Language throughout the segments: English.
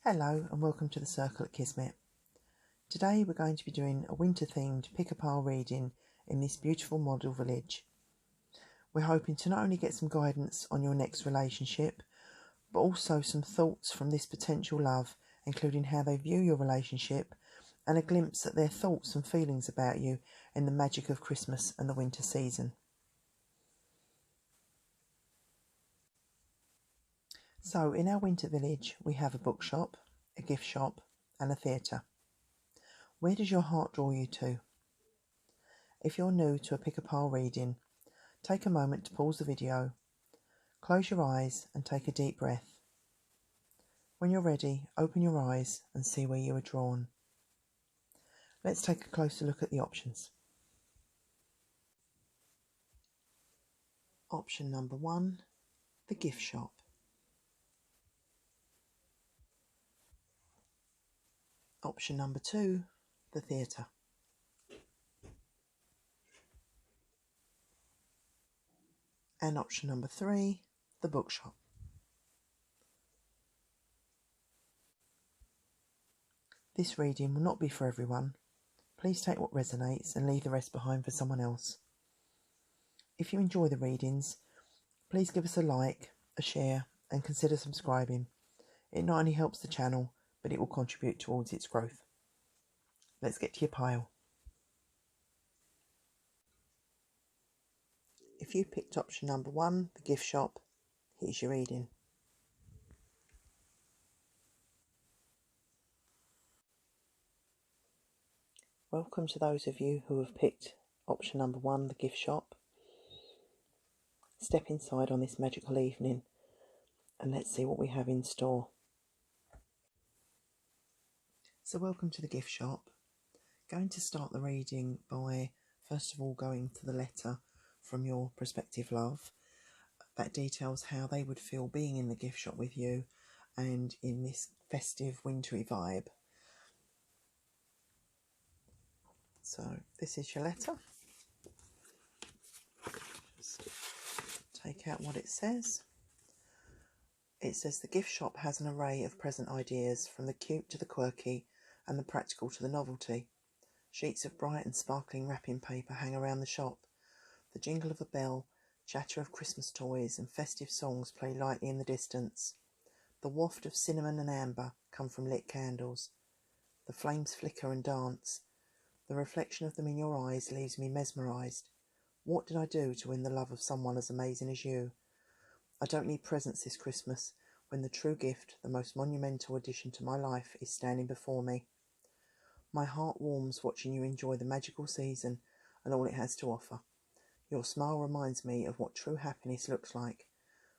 Hello and welcome to the Circle at Kismet. Today we're going to be doing a winter themed pick-a-pile reading in this beautiful model village. We're hoping to not only get some guidance on your next relationship, but also some thoughts from this potential love, including how they view your relationship and a glimpse at their thoughts and feelings about you in the magic of Christmas and the winter season. So in our winter village we have a bookshop, a gift shop and a theatre. Where does your heart draw you to? If you're new to a pick-a-pile reading, take a moment to pause the video, close your eyes and take a deep breath. When you're ready, open your eyes and see where you are drawn. Let's take a closer look at the options. Option number 1, the gift shop. Option number 2, the theatre. And option number 3, the bookshop. This reading will not be for everyone. Please take what resonates and leave the rest behind for someone else. If you enjoy the readings, please give us a like, a share and consider subscribing. It not only helps the channel, but it will contribute towards its growth. Let's get to your pile. If you picked option number 1, the gift shop, here's your reading. Welcome to those of you who have picked option number 1, the gift shop. Step inside on this magical evening and let's see what we have in store. So welcome to the gift shop. Going to start the reading by first of all going to the letter from your prospective love. That details how they would feel being in the gift shop with you and in this festive wintry vibe. So this is your letter. Just take out what it says. It says the gift shop has an array of present ideas, from the cute to the quirky and the practical to the novelty. Sheets of bright and sparkling wrapping paper hang around the shop. The jingle of a bell, chatter of Christmas toys and festive songs play lightly in the distance. The waft of cinnamon and amber come from lit candles. The flames flicker and dance. The reflection of them in your eyes leaves me mesmerised. What did I do to win the love of someone as amazing as you? I don't need presents this Christmas, when the true gift, the most monumental addition to my life, is standing before me. My heart warms watching you enjoy the magical season and all it has to offer. Your smile reminds me of what true happiness looks like.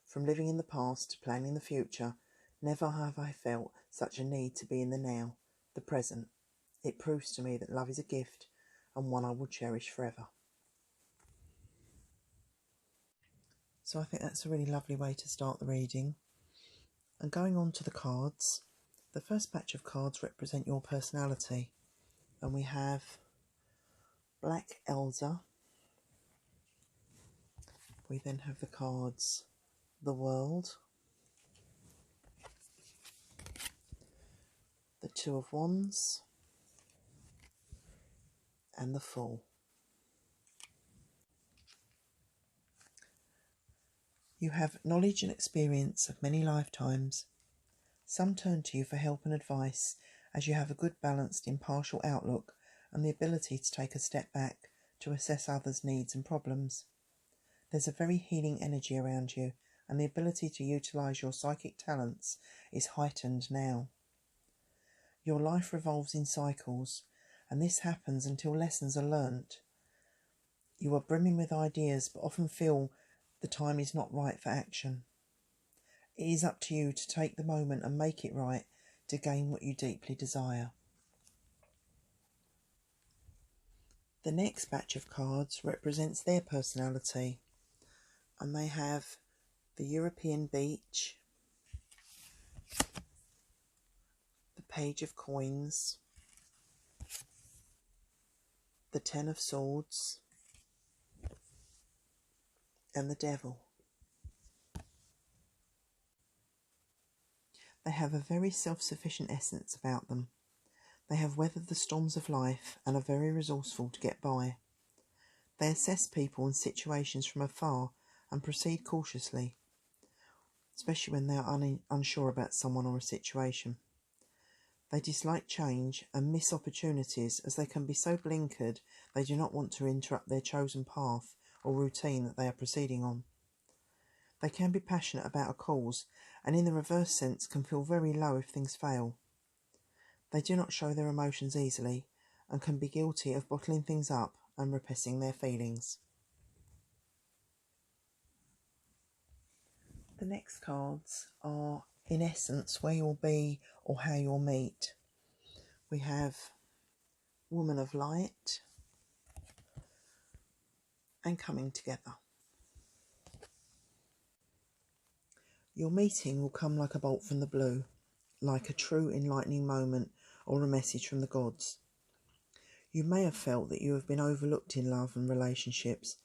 From living in the past to planning the future, never have I felt such a need to be in the now, the present. It proves to me that love is a gift and one I will cherish forever. So I think that's a really lovely way to start the reading. And going on to the cards, the first batch of cards represent your personality. And we have Black Elsa. We then have the cards The World, the Two of Wands, and the Fool. You have knowledge and experience of many lifetimes. Some turn to you for help and advice, as you have a good balanced, impartial outlook and the ability to take a step back to assess others' needs and problems. There's a very healing energy around you, and the ability to utilise your psychic talents is heightened now. Your life revolves in cycles, and this happens until lessons are learnt. You are brimming with ideas, but often feel the time is not right for action. It is up to you to take the moment and make it right to gain what you deeply desire. The next batch of cards represents their personality, and they have the European Beach, the Page of Coins, the Ten of Swords, and the Devil. They have a very self-sufficient essence about them. They have weathered the storms of life and are very resourceful to get by. They assess people and situations from afar and proceed cautiously, especially when they are unsure about someone or a situation. They dislike change and miss opportunities as they can be so blinkered they do not want to interrupt their chosen path or routine that they are proceeding on. They can be passionate about a cause and in the reverse sense can feel very low if things fail. They do not show their emotions easily and can be guilty of bottling things up and repressing their feelings. The next cards are, in essence, where you'll be or how you'll meet. We have Woman of Light and Coming Together. Your meeting will come like a bolt from the blue, like a true enlightening moment or a message from the gods. You may have felt that you have been overlooked in love and relationships,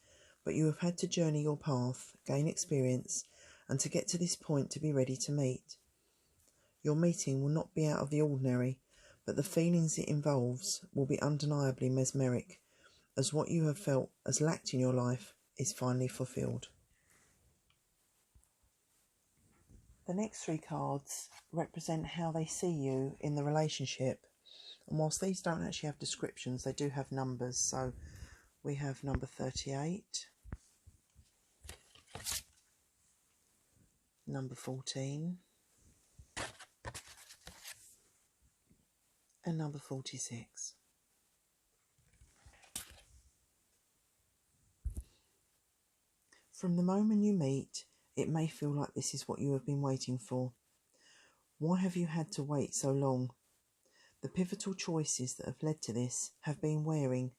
but you have had to journey your path, gain experience, and to get to this point to be ready to meet. Your meeting will not be out of the ordinary, but the feelings it involves will be undeniably mesmeric, as what you have felt as lacked in your life is finally fulfilled. The next three cards represent how they see you in the relationship, and whilst these don't actually have descriptions, they do have numbers. So we have number 38, number 14, and number 46. From the moment you meet, it may feel like this is what you have been waiting for. Why have you had to wait so long? The pivotal choices that have led to this have been wearing,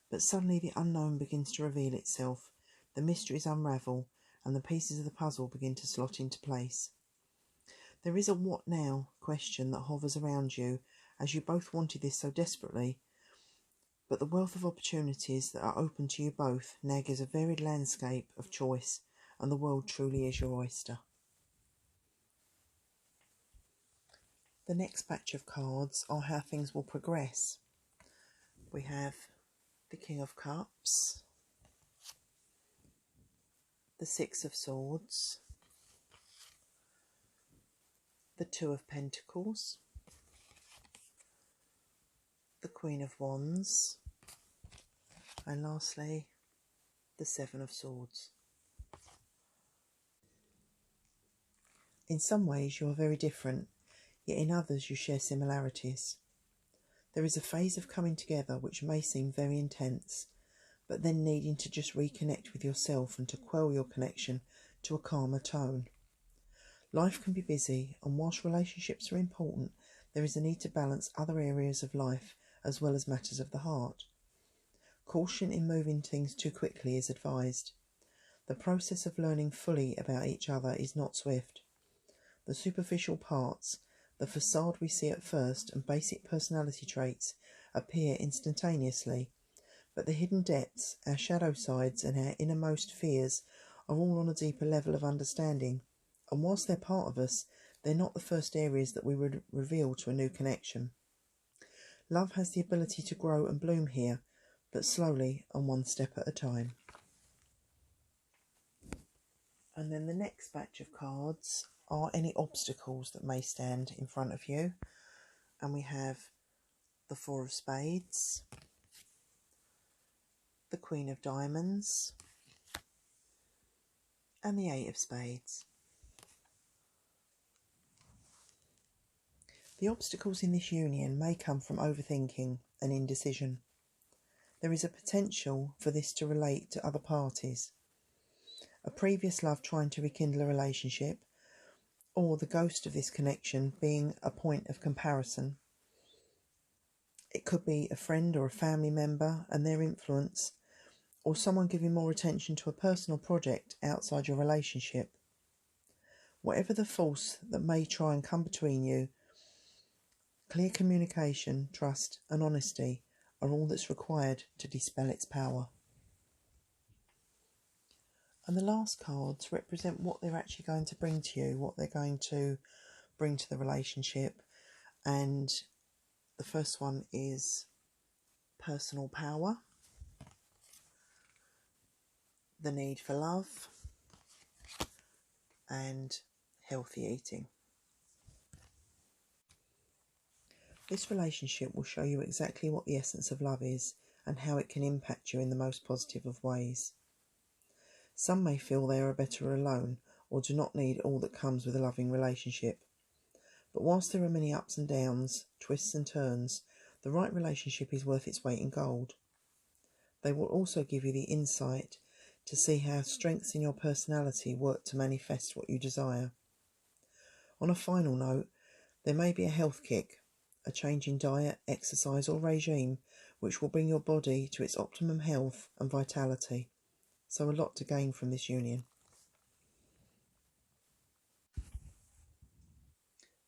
but suddenly the unknown begins to reveal itself, the mysteries unravel, and the pieces of the puzzle begin to slot into place. There is a what now question that hovers around you, as you both wanted this so desperately, but the wealth of opportunities that are open to you both now gives a varied landscape of choice, and the world truly is your oyster. The next batch of cards are how things will progress. We have the King of Cups, the Six of Swords, the Two of Pentacles, the Queen of Wands, and lastly, the Seven of Swords. In some ways you are very different, yet in others you share similarities. There is a phase of coming together which may seem very intense, but then needing to just reconnect with yourself and to quell your connection to a calmer tone. Life can be busy, and whilst relationships are important, there is a need to balance other areas of life as well as matters of the heart. Caution in moving things too quickly is advised. The process of learning fully about each other is not swift. The superficial parts, the facade we see at first, and basic personality traits appear instantaneously, but the hidden depths, our shadow sides and our innermost fears are all on a deeper level of understanding, and whilst they're part of us, they're not the first areas that we would reveal to a new connection. Love has the ability to grow and bloom here, but slowly and one step at a time. And then the next batch of cards are any obstacles that may stand in front of you. And we have the Four of Spades, the Queen of Diamonds, and the Eight of Spades. The obstacles in this union may come from overthinking and indecision. There is a potential for this to relate to other parties. A previous love trying to rekindle a relationship, or the ghost of this connection being a point of comparison. It could be a friend or a family member and their influence, or someone giving more attention to a personal project outside your relationship. Whatever the force that may try and come between you, clear communication, trust and honesty are all that's required to dispel its power. And the last cards represent what they're actually going to bring to you, what they're going to bring to the relationship. And the first one is personal power, the need for love, and healthy eating. This relationship will show you exactly what the essence of love is and how it can impact you in the most positive of ways. Some may feel they are better alone or do not need all that comes with a loving relationship. But whilst there are many ups and downs, twists and turns, the right relationship is worth its weight in gold. They will also give you the insight to see how strengths in your personality work to manifest what you desire. On a final note, there may be a health kick, a change in diet, exercise or regime which will bring your body to its optimum health and vitality. So a lot to gain from this union.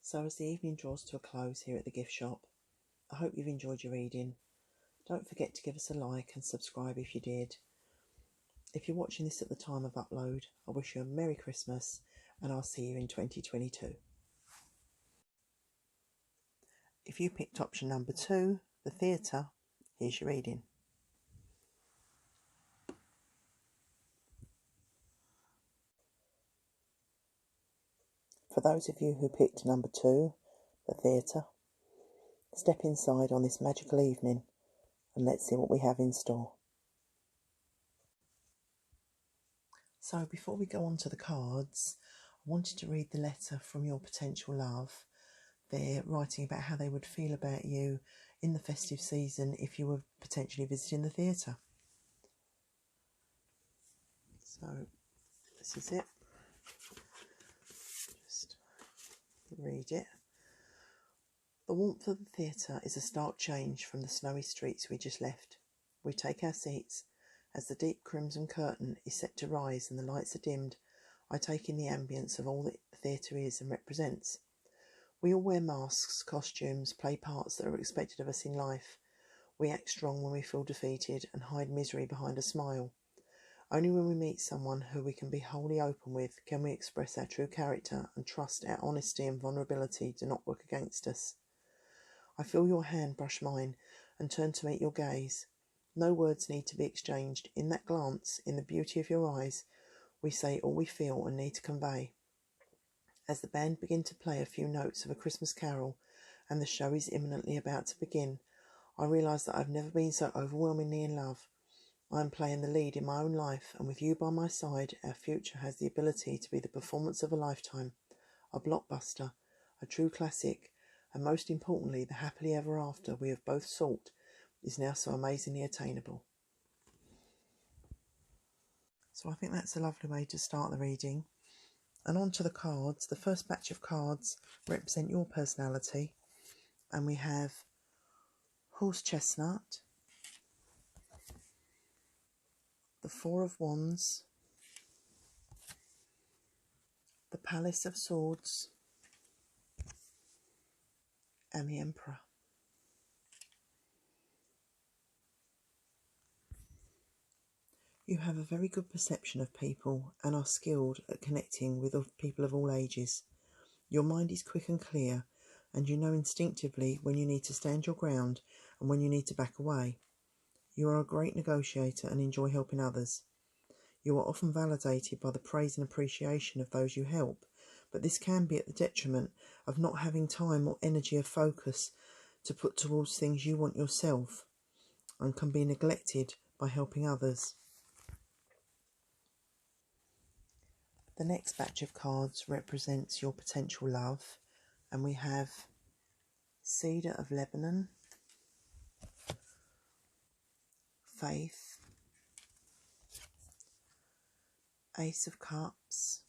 So as the evening draws to a close here at the gift shop, I hope you've enjoyed your reading. Don't forget to give us a like and subscribe if you did. If you're watching this at the time of upload, I wish you a Merry Christmas and I'll see you in 2022. If you picked option number 2, the theatre, here's your reading. For those of you who picked number 2, the theatre, step inside on this magical evening and let's see what we have in store. So before we go on to the cards, I wanted to read the letter from your potential love. They're writing about how they would feel about you in the festive season if you were potentially visiting the theatre. So this is it. Just read it. The warmth of the theatre is a stark change from the snowy streets we just left. We take our seats. As the deep crimson curtain is set to rise and the lights are dimmed, I take in the ambience of all that the theatre is and represents. We all wear masks, costumes, play parts that are expected of us in life. We act strong when we feel defeated and hide misery behind a smile. Only when we meet someone who we can be wholly open with can we express our true character and trust our honesty and vulnerability do not work against us. I feel your hand brush mine and turn to meet your gaze. No words need to be exchanged. In that glance, in the beauty of your eyes, we say all we feel and need to convey. As the band begin to play a few notes of a Christmas carol and the show is imminently about to begin, I realise that I've never been so overwhelmingly in love. I am playing the lead in my own life, and with you by my side, our future has the ability to be the performance of a lifetime, a blockbuster, a true classic, and most importantly, the happily ever after we have both sought is now so amazingly attainable. So I think that's a lovely way to start the reading. And on to the cards. The first batch of cards represent your personality. And we have Horse Chestnut, the Four of Wands, the Palace of Swords, and the Emperor. You have a very good perception of people and are skilled at connecting with people of all ages. Your mind is quick and clear, and you know instinctively when you need to stand your ground and when you need to back away. You are a great negotiator and enjoy helping others. You are often validated by the praise and appreciation of those you help, but this can be at the detriment of not having time or energy or focus to put towards things you want yourself, and can be neglected by helping others. The next batch of cards represents your potential love, and we have Cedar of Lebanon, Faith, Ace of Cups,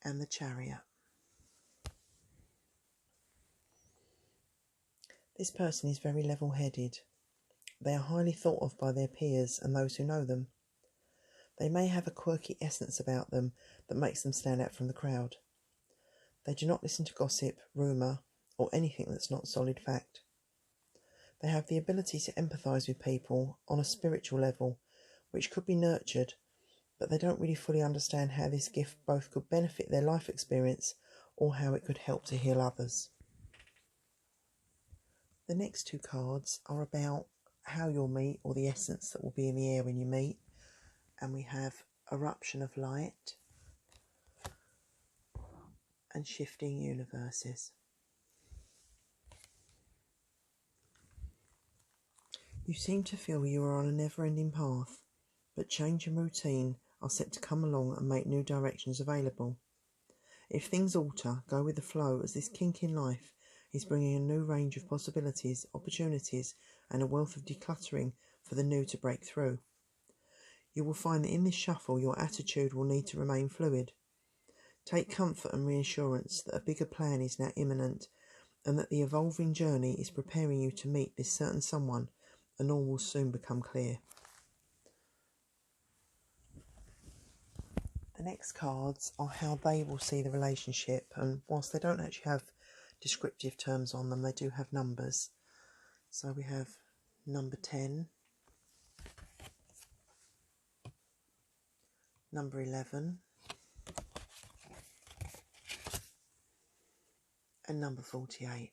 and the Chariot. This person is very level-headed. They are highly thought of by their peers and those who know them. They may have a quirky essence about them that makes them stand out from the crowd. They do not listen to gossip, rumour, or anything that's not solid fact. They have the ability to empathise with people on a spiritual level, which could be nurtured, but they don't really fully understand how this gift both could benefit their life experience or how it could help to heal others. The next two cards are about how you'll meet, or the essence that will be in the air when you meet. And we have eruption of light and shifting universes. You seem to feel you are on a never-ending path, but change and routine are set to come along and make new directions available. If things alter, go with the flow, as this kink in life is bringing a new range of possibilities, opportunities, and a wealth of decluttering for the new to break through. You will find that in this shuffle your attitude will need to remain fluid. Take comfort and reassurance that a bigger plan is now imminent, and that the evolving journey is preparing you to meet this certain someone, and all will soon become clear. The next cards are how they will see the relationship, and whilst they don't actually have descriptive terms on them, they do have numbers. So we have number 10, number 11, and number 48.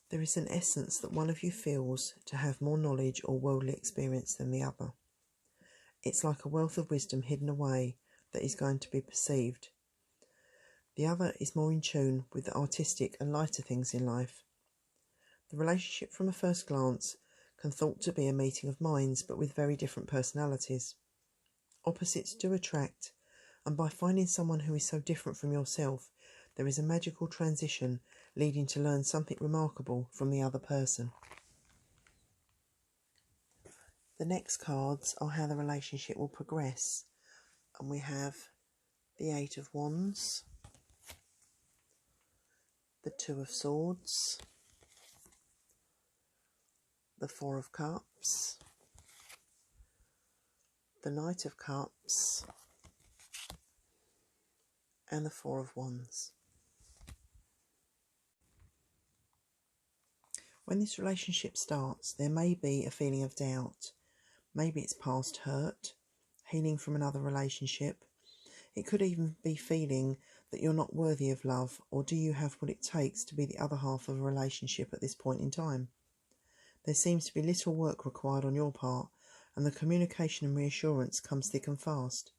There is an essence that one of you feels to have more knowledge or worldly experience than the other. It's like a wealth of wisdom hidden away that is going to be perceived. The other is more in tune with the artistic and lighter things in life. The relationship from a first glance can thought to be a meeting of minds, but with very different personalities. Opposites do attract, and by finding someone who is so different from yourself, there is a magical transition leading to learn something remarkable from the other person. The next cards are how the relationship will progress, and we have the 8 of Wands, the 2 of Swords, the 4 of Cups, the Knight of Cups, and the 4 of Wands. When this relationship starts, there may be a feeling of doubt. Maybe it's past hurt, healing from another relationship. It could even be feeling that you're not worthy of love, or do you have what it takes to be the other half of a relationship at this point in time? There seems to be little work required on your part, and the communication and reassurance comes thick and fast.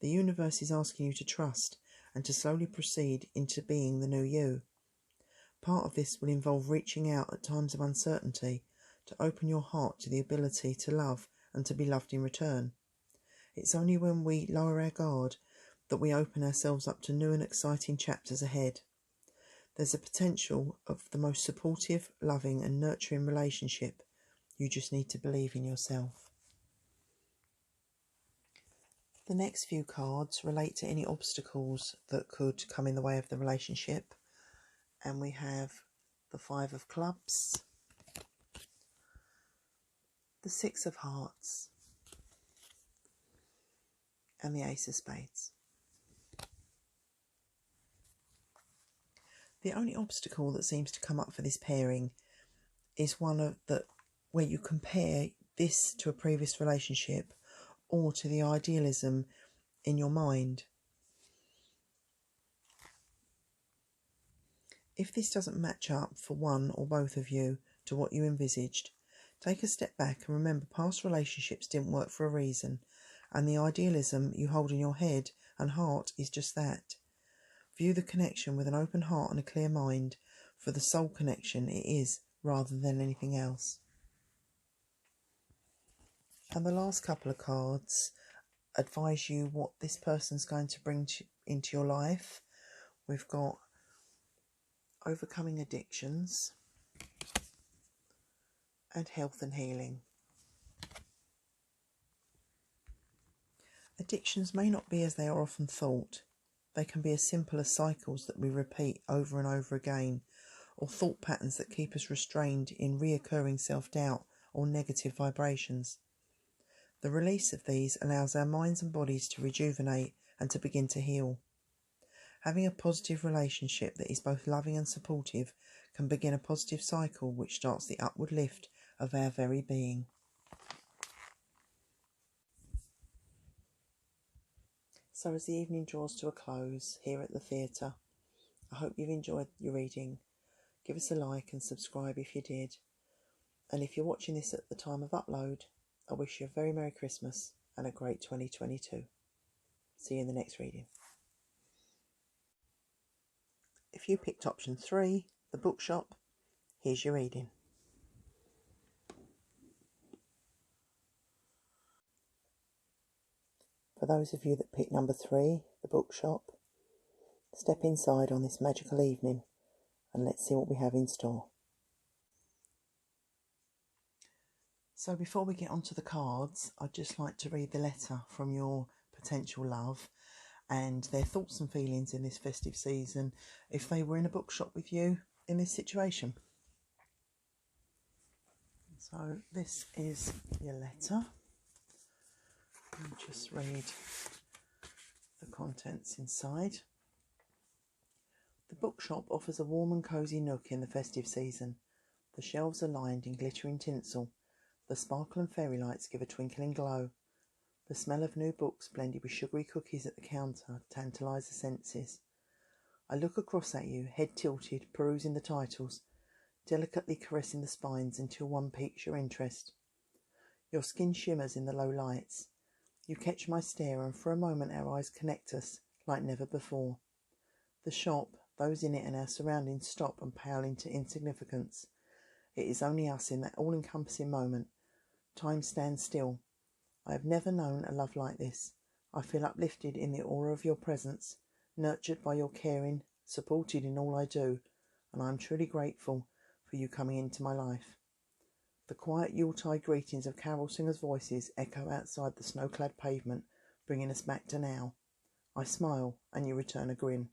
The universe is asking you to trust and to slowly proceed into being the new you. Part of this will involve reaching out at times of uncertainty to open your heart to the ability to love and to be loved in return. It's only when we lower our guard that we open ourselves up to new and exciting chapters ahead. There's a potential of the most supportive, loving and nurturing relationship. You just need to believe in yourself. The next few cards relate to any obstacles that could come in the way of the relationship. And we have the 5 of Clubs, the 6 of Hearts, and the Ace of Spades. The only obstacle that seems to come up for this pairing is one of that where you compare this to a previous relationship or to the idealism in your mind. If this doesn't match up for one or both of you to what you envisaged, take a step back and remember past relationships didn't work for a reason, and the idealism you hold in your head and heart is just that. View the connection with an open heart and a clear mind, for the soul connection it is, rather than anything else. And the last couple of cards advise you what this person's going to bring into your life. We've got overcoming addictions and health and healing. Addictions may not be as they are often thought. They can be as simple as cycles that we repeat over and over again, or thought patterns that keep us restrained in reoccurring self-doubt or negative vibrations. The release of these allows our minds and bodies to rejuvenate and to begin to heal. Having a positive relationship that is both loving and supportive can begin a positive cycle which starts the upward lift of our very being. So as the evening draws to a close here at the theatre, I hope you've enjoyed your reading. Give us a like and subscribe if you did. And if you're watching this at the time of upload, I wish you a very Merry Christmas and a great 2022. See you in the next reading. If you picked option 3, the bookshop, here's your reading. For those of you that picked number 3, the bookshop, step inside on this magical evening and let's see what we have in store. So before we get onto the cards, I'd just like to read the letter from your potential love and their thoughts and feelings in this festive season if they were in a bookshop with you in this situation. So this is your letter. I'll just read the contents inside. The bookshop offers a warm and cosy nook in the festive season. The shelves are lined in glittering tinsel. The sparkle and fairy lights give a twinkling glow. The smell of new books blended with sugary cookies at the counter tantalise the senses. I look across at you, head tilted, perusing the titles, delicately caressing the spines until one piques your interest. Your skin shimmers in the low lights. You catch my stare and for a moment our eyes connect us like never before. The shop, those in it and our surroundings stop and pale into insignificance. It is only us in that all-encompassing moment. Time stands still. I have never known a love like this. I feel uplifted in the aura of your presence, nurtured by your caring, supported in all I do, and I am truly grateful for you coming into my life. The quiet Yuletide greetings of carol singers' voices echo outside the snow-clad pavement, bringing us back to now. I smile, and you return a grin.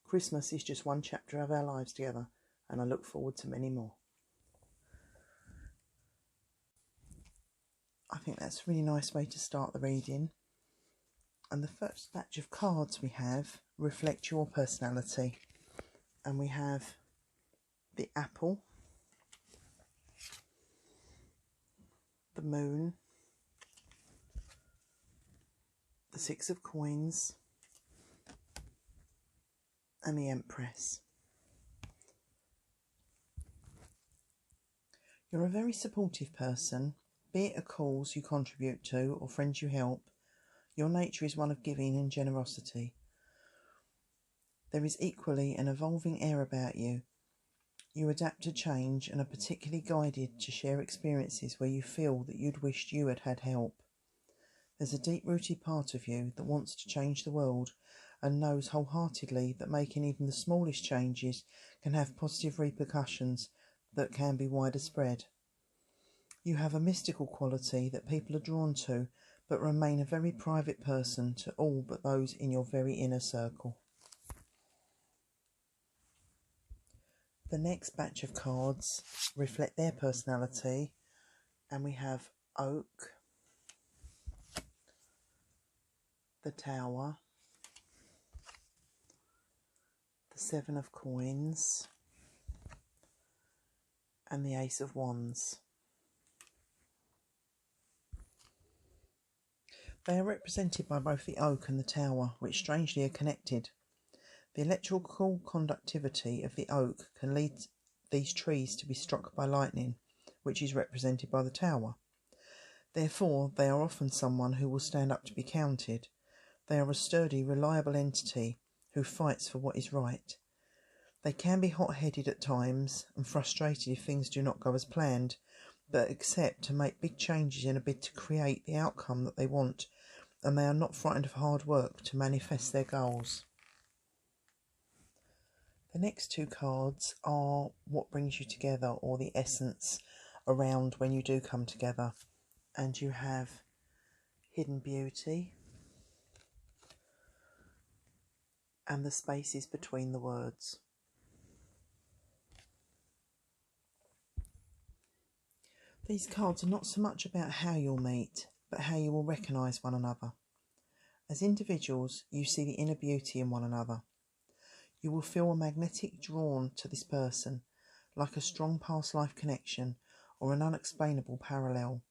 Christmas is just one chapter of our lives together, and I look forward to many more. I think that's a really nice way to start the reading. And the first batch of cards we have reflect your personality. And we have the apple, the moon, the 6 of coins, and the Empress. You're a very supportive person, be it a cause you contribute to or friends you help. Your nature is one of giving and generosity. There is equally an evolving air about you. You adapt to change and are particularly guided to share experiences where you feel that you'd wished you had had help. There's a deep-rooted part of you that wants to change the world and knows wholeheartedly that making even the smallest changes can have positive repercussions that can be wider spread. You have a mystical quality that people are drawn to, but remain a very private person to all but those in your very inner circle. The next batch of cards reflect their personality, and we have Oak, the Tower, the 7 of Coins, and the Ace of Wands. They are represented by both the Oak and the Tower, which strangely are connected. The electrical conductivity of the oak can lead these trees to be struck by lightning, which is represented by the Tower. Therefore, they are often someone who will stand up to be counted. They are a sturdy, reliable entity who fights for what is right. They can be hot-headed at times and frustrated if things do not go as planned, but accept to make big changes in a bid to create the outcome that they want, and they are not frightened of hard work to manifest their goals. The next 2 cards are what brings you together, or the essence around when you do come together. And you have Hidden Beauty and the spaces between the words. These cards are not so much about how you'll meet, but how you will recognise one another. As individuals, you see the inner beauty in one another. You will feel a magnetic drawn to this person, like a strong past life connection or an unexplainable parallel.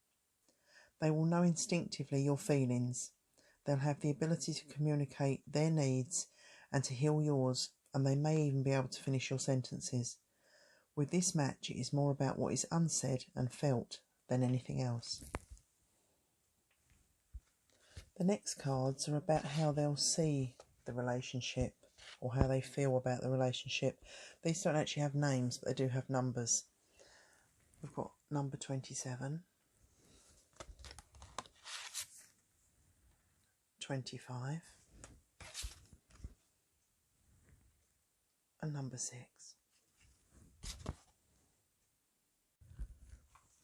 They will know instinctively your feelings. They'll have the ability to communicate their needs and to heal yours, and they may even be able to finish your sentences. With this match, it is more about what is unsaid and felt than anything else. The next cards are about how they'll see the relationship or how they feel about the relationship. These don't actually have names, but they do have numbers. We've got number 27, 25, and number 6.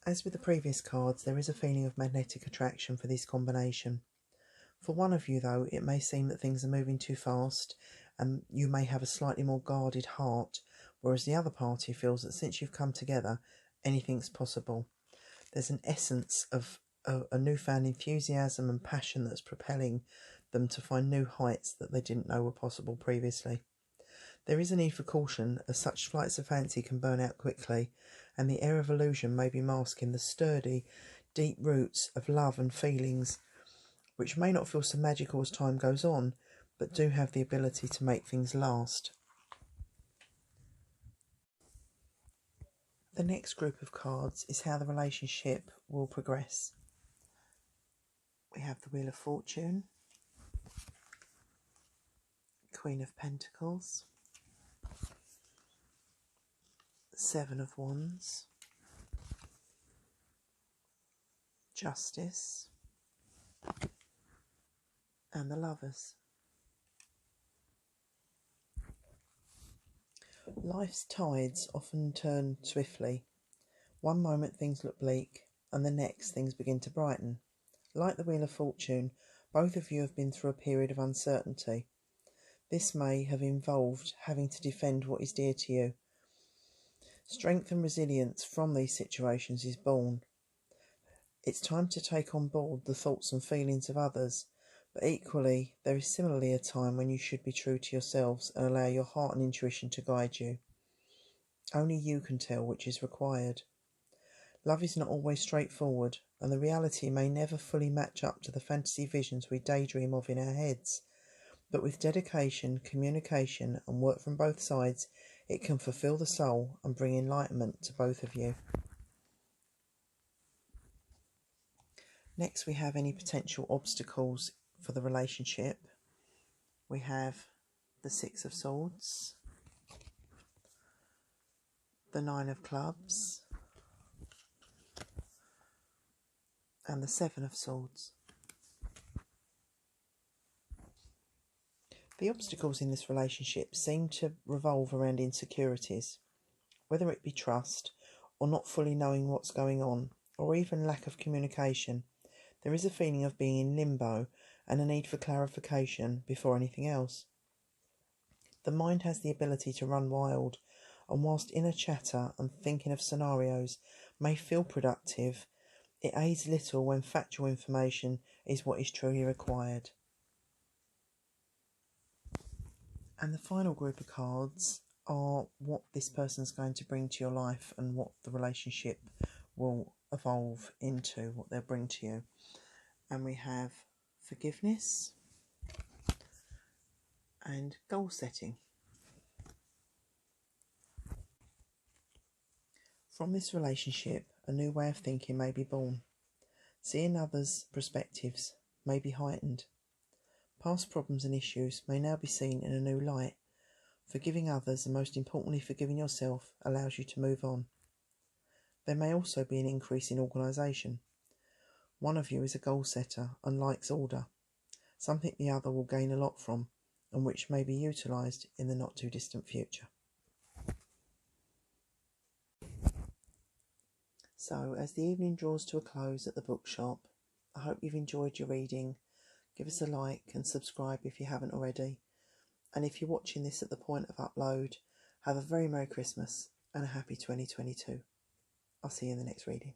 As with the previous cards, there is a feeling of magnetic attraction for this combination. For one of you, though, it may seem that things are moving too fast and you may have a slightly more guarded heart, whereas the other party feels that since you've come together, anything's possible. There's an essence of a newfound enthusiasm and passion that's propelling them to find new heights that they didn't know were possible previously. There is a need for caution, as such flights of fancy can burn out quickly, and the air of illusion may be masking the sturdy, deep roots of love and feelings, which may not feel so magical as time goes on, but do have the ability to make things last. The next group of cards is how the relationship will progress. We have the Wheel of Fortune, Queen of Pentacles, Seven of Wands, Justice, and the Lovers. Life's tides often turn swiftly. One moment things look bleak, and the next things begin to brighten. Like the Wheel of Fortune, both of you have been through a period of uncertainty. This may have involved having to defend what is dear to you. Strength and resilience from these situations is born. It's time to take on board the thoughts and feelings of others, but equally there is similarly a time when you should be true to yourselves and allow your heart and intuition to guide you. Only you can tell which is required. Love is not always straightforward, and the reality may never fully match up to the fantasy visions we daydream of in our heads, but with dedication, communication and work from both sides, it can fulfill the soul and bring enlightenment to both of you. Next, we have any potential obstacles for the relationship. We have the Six of Swords, the Nine of Clubs, and the Seven of Swords. The obstacles in this relationship seem to revolve around insecurities, whether it be trust or not fully knowing what's going on, or even lack of communication. There is a feeling of being in limbo and a need for clarification before anything else. The mind has the ability to run wild, and whilst inner chatter and thinking of scenarios may feel productive, it aids little when factual information is what is truly required. And the final group of cards are what this person's going to bring to your life and what the relationship will evolve into, what they'll bring to you. And we have forgiveness and goal setting. From this relationship, a new way of thinking may be born. Seeing others' perspectives may be heightened. Past problems and issues may now be seen in a new light. Forgiving others, and most importantly forgiving yourself, allows you to move on. There may also be an increase in organisation. One of you is a goal setter and likes order, something the other will gain a lot from, and which may be utilised in the not too distant future. So, as the evening draws to a close at the bookshop, I hope you've enjoyed your reading. Give us a like and subscribe if you haven't already. And if you're watching this at the point of upload, have a very Merry Christmas and a happy 2022. I'll see you in the next reading.